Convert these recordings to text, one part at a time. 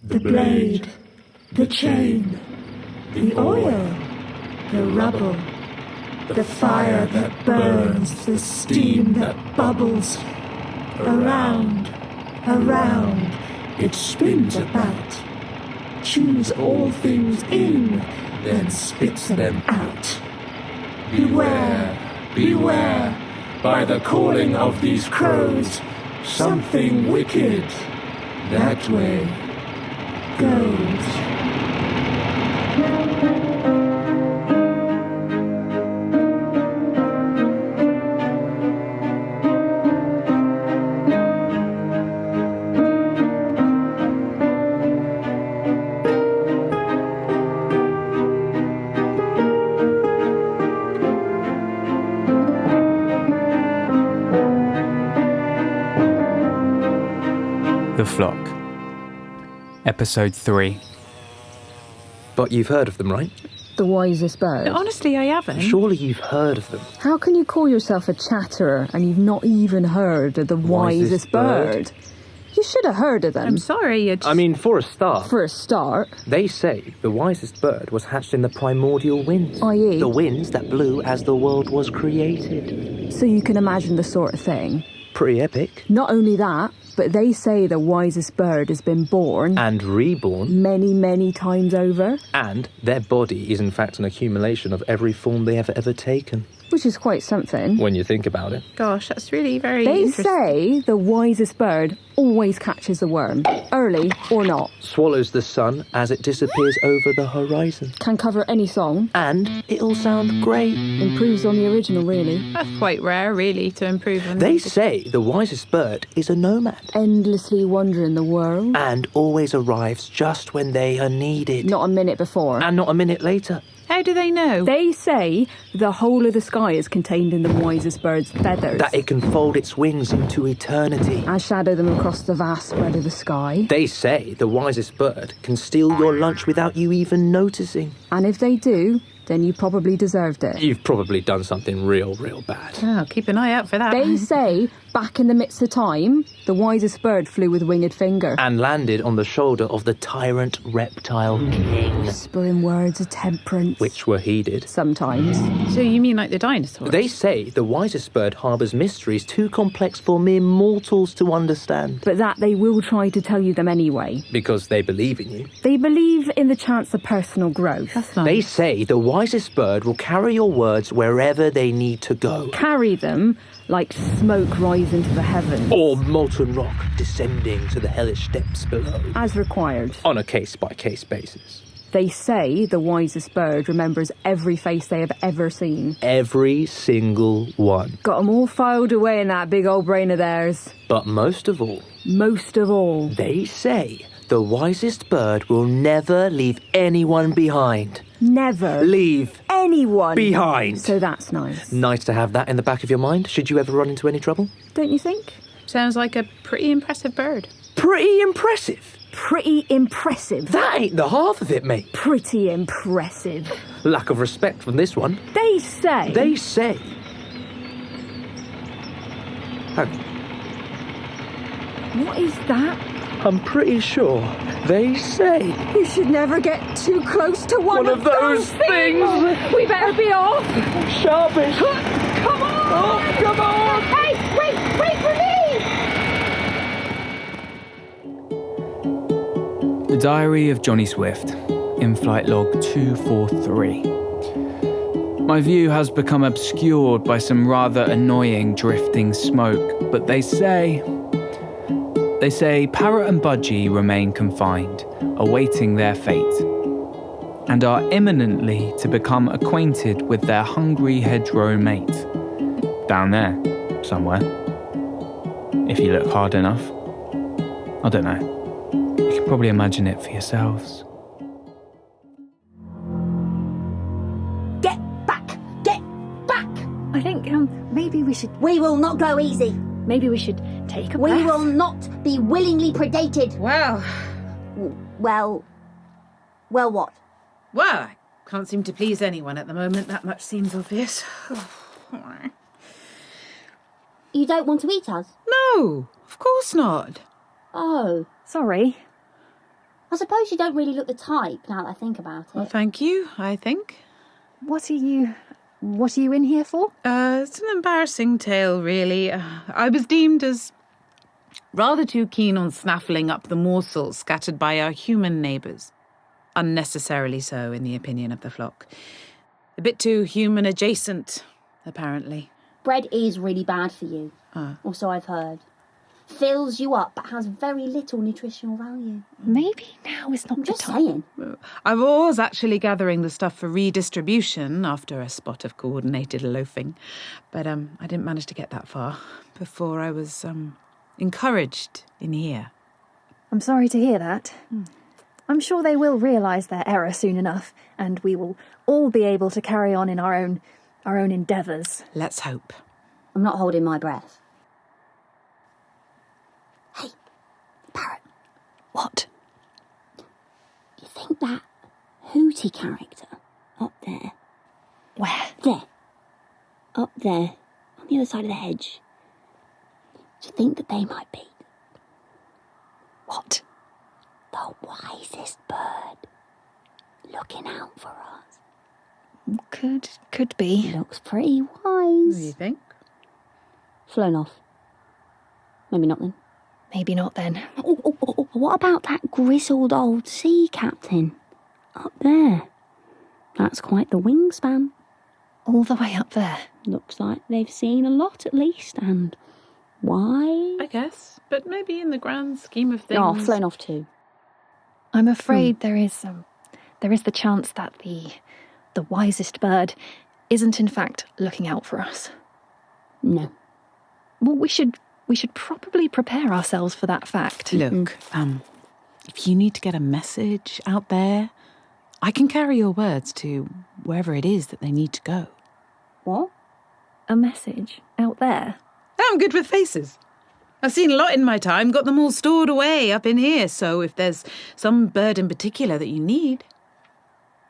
the blade, the chain, the oil, the rubble, the fire that burns, the steam that bubbles. Around, around, it spins about. Chews all things in, then spits them out. Beware, beware, by the calling of these crows, something wicked that way goes. The Flock, Episode 3. But you've heard of them, right? The Wisest Bird? Honestly, I haven't. Surely you've heard of them. How can you call yourself a chatterer and you've not even heard of the Wisest Bird? You should have heard of them. I'm sorry, I mean, for a start. For a start. They say the Wisest Bird was hatched in the primordial winds. i.e. the winds that blew as the world was created. So you can imagine the sort of thing. Pretty epic. Not only that, but they say the Wisest Bird has been born and reborn many, many times over. And their body is in fact an accumulation of every form they have ever taken. Which is quite something. When you think about it. Gosh, that's really very They interesting. say the Wisest Bird always catches a worm, early or not. Swallows the sun as it disappears over the horizon. Can cover any song. And it'll sound great. Improves on the original, really. That's quite rare, really, to improve on. They say the Wisest Bird is a nomad. Endlessly wandering the world. And always arrives just when they are needed. Not a minute before. And not a minute later. How do they know? They say the whole of the sky is contained in the Wisest Bird's feathers. That it can fold its wings into eternity. And shadow them across the vast spread of the sky. They say the Wisest Bird can steal your lunch without you even noticing. And if they do, then you probably deserved it. You've probably done something real bad. Oh, keep an eye out for that. They say, back in the midst of time, the Wisest Bird flew with winged finger. And landed on the shoulder of the tyrant reptile king. Whispering words of temperance. Which were heeded. Sometimes. So you mean like the dinosaurs? They say the Wisest Bird harbours mysteries too complex for mere mortals to understand. But that they will try to tell you them anyway. Because they believe in you. They believe in the chance of personal growth. That's nice. They say the Wisest Bird will carry your words wherever they need to go. Carry them like smoke rising to the heavens. Or molten rock descending to the hellish depths below. As required. On a case-by-case basis. They say the Wisest Bird remembers every face they have ever seen. Every single one. Got them all filed away in that big old brain of theirs. But most of all, they say the Wisest Bird will never leave anyone behind. Never leave anyone behind. So that's nice. Nice to have that in the back of your mind, should you ever run into any trouble. Don't you think? Sounds like a pretty impressive bird. Pretty impressive? Pretty impressive. That ain't the half of it, mate. Pretty impressive. Lack of respect from this one. They say. Hang on. What is that? I'm pretty sure they say. You should never get too close to one of those things. We better be off. Sharpish. Come on. Oh, come on. Hey, wait for me. The Diary of Johnny Swift, in flight log 243. My view has become obscured by some rather annoying drifting smoke, but they say Parrot and Budgie remain confined, awaiting their fate, and are imminently to become acquainted with their hungry hedgerow mate. Down there, somewhere. If you look hard enough. I don't know. You can probably imagine it for yourselves. Get back! Get back! I think maybe we should... We will not go easy. Maybe we should take a We breath. will not be willingly predated. Well, Well, what? Well, I can't seem to please anyone at the moment. That much seems obvious. You don't want to eat us? No, of course not. Oh. Sorry. I suppose you don't really look the type, now that I think about it. Well, thank you, I think. What are you in here for? It's an embarrassing tale, really. I was deemed as rather too keen on snaffling up the morsels scattered by our human neighbours. Unnecessarily so, in the opinion of the flock. A bit too human-adjacent, apparently. Bread is really bad for you, or so I've heard. Fills you up, but has very little nutritional value. Maybe now is not I'm the just time. saying. I was actually gathering the stuff for redistribution after a spot of coordinated loafing, but I didn't manage to get that far before I was encouraged in here. I'm sorry to hear that. I'm sure they will realise their error soon enough, and we will all be able to carry on in our own endeavours. Let's hope. I'm not holding my breath. Hey, Parrot. What? Do you think that Hootie character up there? Where? There. Up there, on the other side of the hedge. Do you think that they might be What? the wisest bird looking out for us? Could be. Looks pretty What do wise. you think? Flown off. Maybe not then. Maybe not then. Oh, what about that grizzled old sea captain? Up there. That's quite the wingspan. All the way up there. Looks like they've seen a lot at least, and why? I guess, but maybe in the grand scheme of things... Oh, flown off too. I'm afraid there is the chance that the wisest bird isn't in fact looking out for us. No. Well, we should probably prepare ourselves for that fact. Look, if you need to get a message out there, I can carry your words to wherever it is that they need to go. What? A message out there. I'm good with faces. I've seen a lot in my time, got them all stored away up in here, so if there's some bird in particular that you need...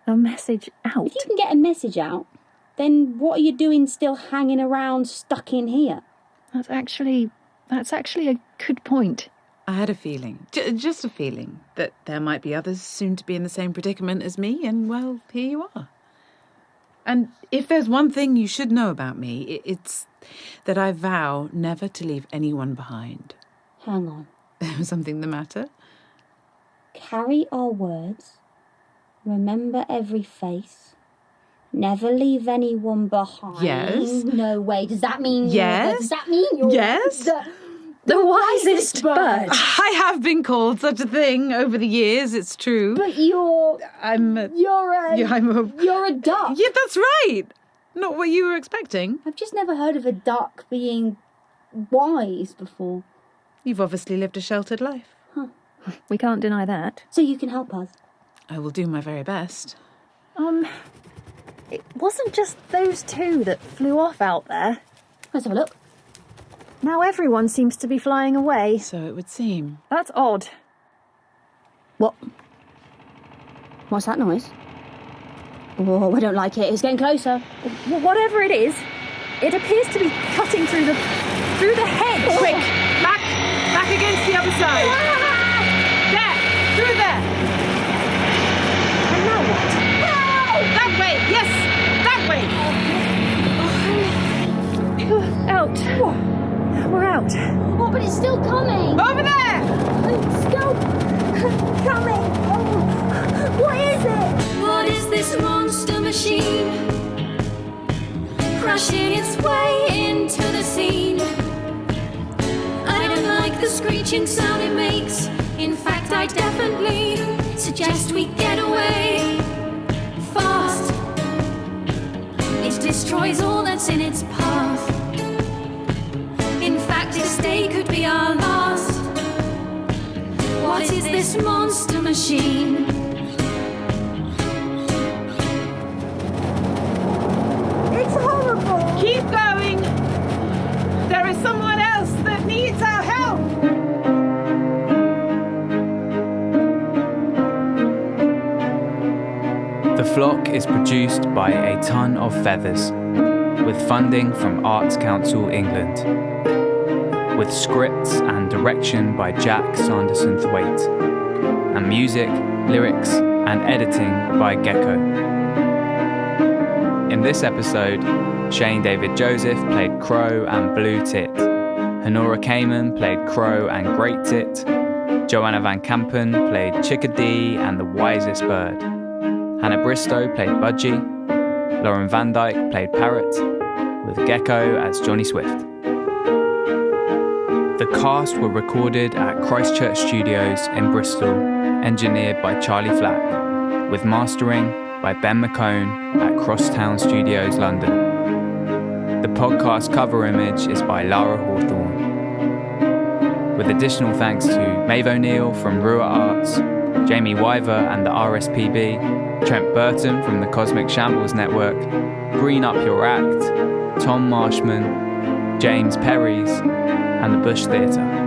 A message out. If you can get a message out, then what are you doing still hanging around stuck in here? That's actually a good point. I had a feeling, just a feeling, that there might be others soon to be in the same predicament as me, and, well, here you are. And if there's one thing you should know about me, it's that I vow never to leave anyone behind. Hang on. Something the matter? Carry our words. Remember every face. Never leave anyone behind. Yes. No way. Does that mean Yes. Does that mean you're Yes. The wisest bird. I have been called such a thing over the years, it's true. But you're I'm a duck. Yeah, that's right. Not what you were expecting. I've just never heard of a duck being wise before. You've obviously lived a sheltered life. We can't deny that. So you can help us. I will do my very best. It wasn't just those two that flew off out there. Let's have a look. Now everyone seems to be flying away. So it would seem. That's odd. What? What's that noise? Oh, I don't like it. It's getting closer. Whatever it is, it appears to be cutting through the hedge. Quick! Back against the other side! There! Through there! And now what? That way! Yes! That way! Out. We're out. Oh, but it's still coming. Over there! It's still coming. Oh, what is it? What is this monster machine? Crashing its way into the scene. I don't like the screeching sound it makes. In fact, I definitely suggest we get away fast. It destroys all that's in its path. In fact, this day could be our last. What is this monster machine? It's horrible. Keep going! There is someone else that needs our help! The Flock is produced by A Ton of Feathers, with funding from Arts Council England, with scripts and direction by Jack Sanderson-Thwaite, and music Music, lyrics, and editing by Gecko. In this episode, Shane David Joseph played Crow and Blue Tit. Hanora Kamen played Crow and Great Tit. Joanna Van Kampen played Chickadee and the Wisest Bird. Hannah Bristow played Budgie. Lauren Vandike played Parrot, with Gecko as Jonny Swift. The cast were recorded at Christchurch Studios in Bristol, engineered by Charlie Flack, with mastering by Ben Mckone at Crosstown Studios, London. The podcast cover image is by Lara Hawthorne. With additional thanks to Maeve O'Neill from Rua Arts, Jamie Wyver and the RSPB, Trent Burton from the Cosmic Shambles Network, Green Up Your Act, Tom Marshman, James Peries, and the Bush Theatre.